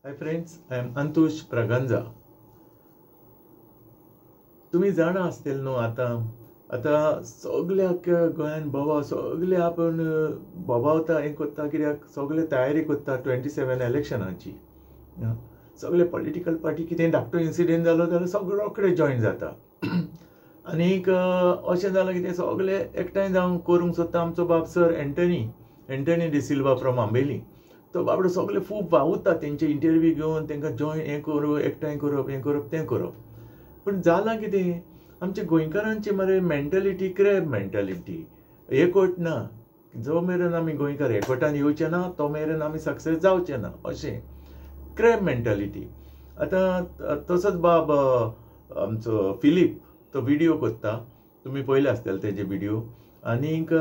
High friends, I am अंतुश प्रगंजा. तुम्ही जाणा आसतील न्हू आता सगळ्याक गोंयान बोवाळ सगळे आपण बोबावता हें कोत्ता कित्याक सगळे तयारी कोत्ता 27 इलेक्शनाची. सगळे पॉलिटिकल पार्टी कितें धाकटो इन्सिडेंट जालो जाल्यार सगळे रोखडे जॉयन जाता. आनीक अशें जालां की ते सगळे एकठांय जावन करूंक सोदता आमचो बाब sir Antony D'Silva from Ambelim. तो बाबडो सगळे खूब वावुरता तेंचे इंटरव्यू घेवन तांकां जॉयन हें करूप एकठांय करप हें करप तें करप. पूण जालां कितें आमच्या गोंयकारांची मरे मेंटलिटी क्रॅब मेंटलिटी एकवट ना. जो मेरेन आमी गोंयकार एकवटान येवचे ना तो मेरेन आमी सक्सेस जावचे ना अशें क्रॅब मेंटलिटी. आतां तसोच बाब आमचो फिलीप तो व्हिडिओ कोत्ता, तुमी पळयले आसतले तेजे व्हिडिओ. आनीक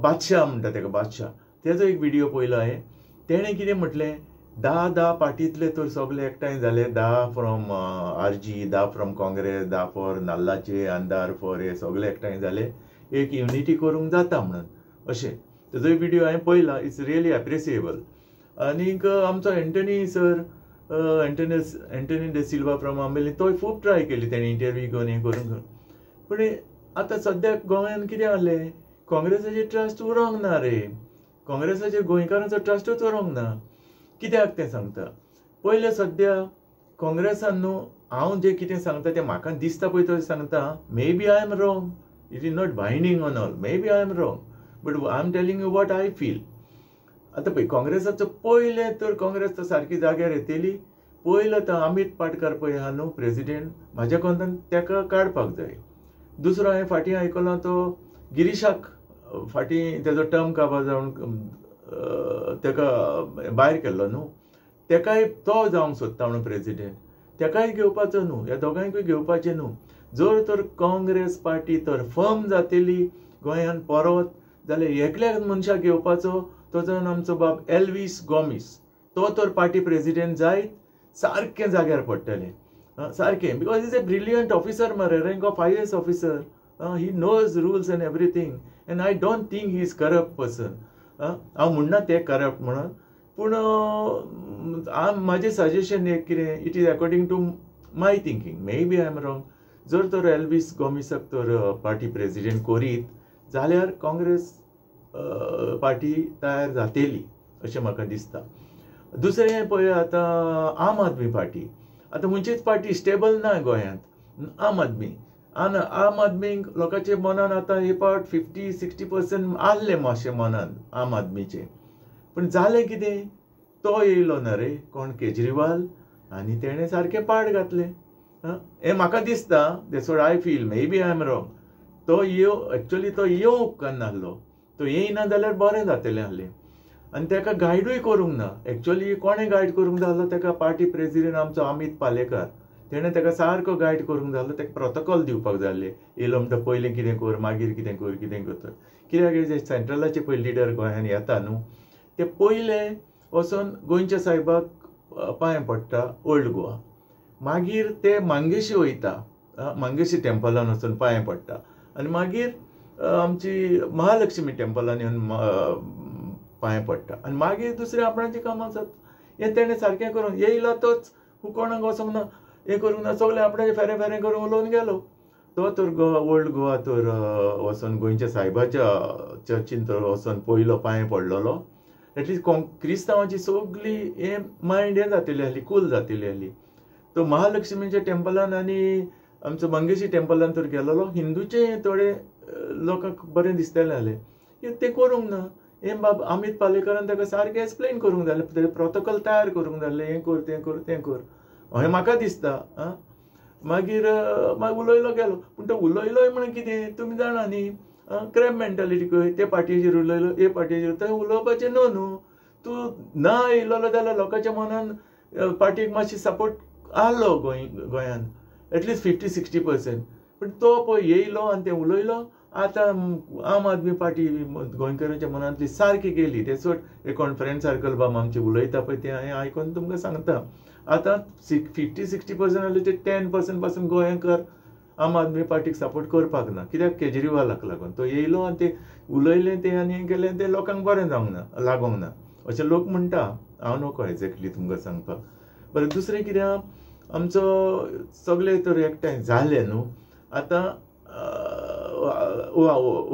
बादशाह म्हणटा ताका बादशाह, तेजो एक व्हिडिओ पळयलो हांवें. तेणें कितें म्हटलें 10 पार्टींतले तर सगळे एकठांय जाले, 10 फ्रॉम आरजी, 10 फ्रॉम काँग्रेस, 10 फॉर नाल्लाचे आनी 10 फॉर हे सगळे एकठांय जाले, एक युनिटी करूंक जाता म्हणून अशें तेजोय व्हिडिओ हांवें पळयला. It's really appreciable. आनीक आमचो Antony sir Antony D'Silva from Ambelim तोय खूब ट्राय केली, तेणें इंटरव्यू घेवन हें करून. पूण आतां सद्याक गोंयांत कितें जालें, काँग्रेसाचेर ट्रस्ट उरोंक ना रे. काँग्रेसाचेर गोंयकारांचो ट्रस्टूच उरोंक ना. कित्याक तें सांगता पयलें सद्या काँग्रेसान न्हू हांव जें कितें सांगता तें म्हाका दिसता पळय तशें सांगता. Maybe I am wrong, it is not binding on all, maybe I am wrong, but I am telling you what I feel. आतां पळय काँग्रेसाचो पयलें तर काँग्रेस तर सारकी जाग्यार येतली. पयलो तो अमित पाटकर पळय आहा न्हू प्रेसिडेंट, म्हाज्या कोंतान ताका काडपाक जाय. दुसरो हांवें फाटीं आयकलो तो गिरीशाक फाटीं तेजो टर्म काबार जावन ताका भायर केल्लो न्हू, ताकाय तो जावंक सोदता म्हणून प्रेसिडेंट. ताकाय घेवपाचो न्हू, ह्या दोगांयकूय घेवपाचें न्हू. जर तर काँग्रेस पार्टी तर फर्म जातली गोंयांत परत जाल्यार एकल्याच मनशाक घेवपाचो, तो जावन आमचो बाब एल्वीस गॉमीस. तो तर पार्टी प्रेसिडेंट जायत सारकें जाग्यार पडटलें सारकें. Because is a brilliant officer मरे, rank of IAS officer. He knows rules and everything, and I don't think he is corrupt person. हांव म्हणना ते करप्ट म्हणून, पूण म्हाजें सजेशन एक कितें, it is according to my thinking, maybe I am wrong. जर तर एल्वीस गॉमिसाक तर पार्टी प्रेसिडेंट करीत जाल्यार काँग्रेस पार्टी तयार जातली अशें म्हाका दिसता. दुसरें पळय आतां आम आदमी पार्टी. आतां खंयचीच पार्टी स्टेबल ना गोंयांत. आम आदमीक लोकांच्या मनान आतां हे पावट 50-60% आसलें मातशें मनान आम आदमीचें. पूण जालें कितें, तो येयलो ना रे कोण केजरीवाल, आनी तेणें सारकें पाड घातलें. हें म्हाका दिसता, that's what I feel, maybe I am wrong. तो एक्चुअली तो येवंक उपकारनासलो, तो येयना जाल्यार बरें जातलें आसलें. आनी ताका गायडूय करूंक ना. एक्चुअली कोणें गायड करूंक जाय आसलो ताका, पार्टी प्रेसिडेंट आमचो अमित पालेकार. तेणें ताका सारको गायड करूंक जाय आसलो, ताका प्रोटोकॉल दिवपाक जाय आसलें. येयलो म्हणटा पयलें कितें कर, मागीर कितें कर, कितें कर. कित्याक जे सेंट्रलाचे पळय लिडर गोंयांत येता न्हू, ते पयलें वचोन गोंयच्या सायबाक पांय पडटा ओल्ड गोवा. मागीर ते मंगेशी वयता, मंगेशी टेंपलान वचून पांय पडटा, आनी मागीर आमची महालक्ष्मी टेंपलान येवन पांय पडटा, आनी मागीर दुसरें आपणाची कामां जाता. हें तेणें सारकें करून येयलो तोच कोणाक वचोंक ना, हें करूंक ना, सगळें आपणाचें फेरें फेरें करून उलोवन गेलो. तो तर ओल्ड गोवा तर वचोन गोंयच्या सायबाच्या चर्चीन तर वचोन पयलो पांय पडलेलो. एटलीस्ट क्रिस्तांवांची सगळी हें मायंड हें जातली आसली, कूल जातली आसली. तो महालक्ष्मीच्या टेंपलान आनी आमचो मंगेशी टेंपलान तर गेलोलो. हिंदूचे थोडे लोकांक बरें दिसतालें आसलें, तें करूंक ना. हें बाब अमित पालेकरान ताका सारकें एक्सप्लेन करूंक जाय आसलें, प्रोटोकॉल तयार करूंक जाय आसलें, हें कर तें कर तें कर, हें म्हाका दिसता. मागीर उलयलो गेलो. पूण तो उलयलोय म्हणून कितें, तुमी जाणा न्ही, क्रॅब मेंटलिटी खंय. ते पार्टीचेर उलयलो, हे पार्टीचेर, थंय उलोवपाचें न्हू. तूं ना येयलो जाल्यार लोकांच्या मनान पार्टीक मातशी सपोर्ट आहलो गोंयांत एटलीस्ट 50-60%. पूण तो पळय येयलो आनी तें उलयलो. आतां आम आदमी पार्टी गोंयकारांच्या मनांतली सारकी गेली. तेच कोण फ्रेंड सर्कल बाब आमचे उलयता पळय तें हांवें आयकून तुमकां सांगता. आतां 50-60% जाल्यार ते 10% पासून गोंयकार आम आदमी पार्टीक सपोर्ट करपाक ना. कित्याक केजरीवालाक लागून. तो येयलो आनी तें उलयलें तें आनी हें केलें तें लोकांक बरें जावंक ना, लागोंक ना अशें लोक म्हणटा. हांव नको एक्झॅक्टली तुमकां सांगपाक. बरें दुसरें कित्याक आमचो सगळे तर एकठांय जाले न्हू आतां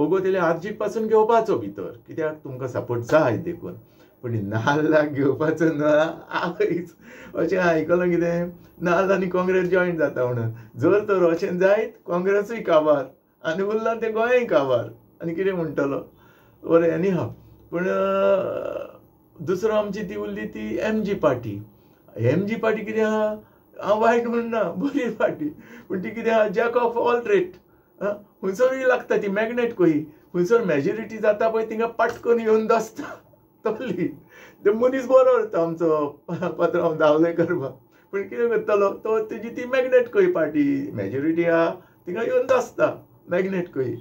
ओगोतेले आर्जीक पासून घेवपाचो भितर कित्याक तुमकां सपोर्ट जाय देखून पूण नाल्लाक घेवपाचो ना आवयच अशें आयकलां कितें नाल्ल आनी काँग्रेस जॉयन जाता म्हणून जर तर अशें जायत काँग्रेसूय काबार आनी उरलां तें गोंयय काबार आनी कितें म्हणटलो बरें एनी हांव पूण दुसरो आमची ती उरली ती MG पार्टी कितें आहा हांव वायट म्हणना बरी पार्टी पूण ती कितें आहा जॅक ऑफ ऑल ट्रेड खंयसरूय लागता ती मॅग्नेट कही खंयसर मेजॉरिटी जाता पळय थिंगा पटकन येवन दसता तसली ते मनीस बरो उरता आमचो पात्रांव धावलेकर पूण कितें करतलो तो तेजी ती मॅग्नेट कही पार्टी मेजॉरिटी आहा थिंगा येवन दसता मॅग्नेट कही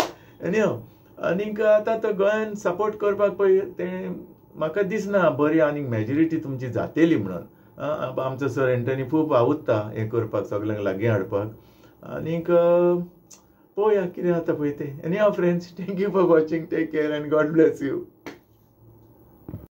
एनी हांव आनीक आतां तो गोंयान सपोर्ट करपाक पळय तें म्हाका दिसना बरी आनीक मेजॉरिटी तुमची जातेली म्हणून आमचो सर एंटनी खूब आवडटा हें करपाक सगळ्यांक लागीं हाडपाक आनीक पळोवया कितें जाता पळय तें एनी हांव friends thank you for watching take care and God bless you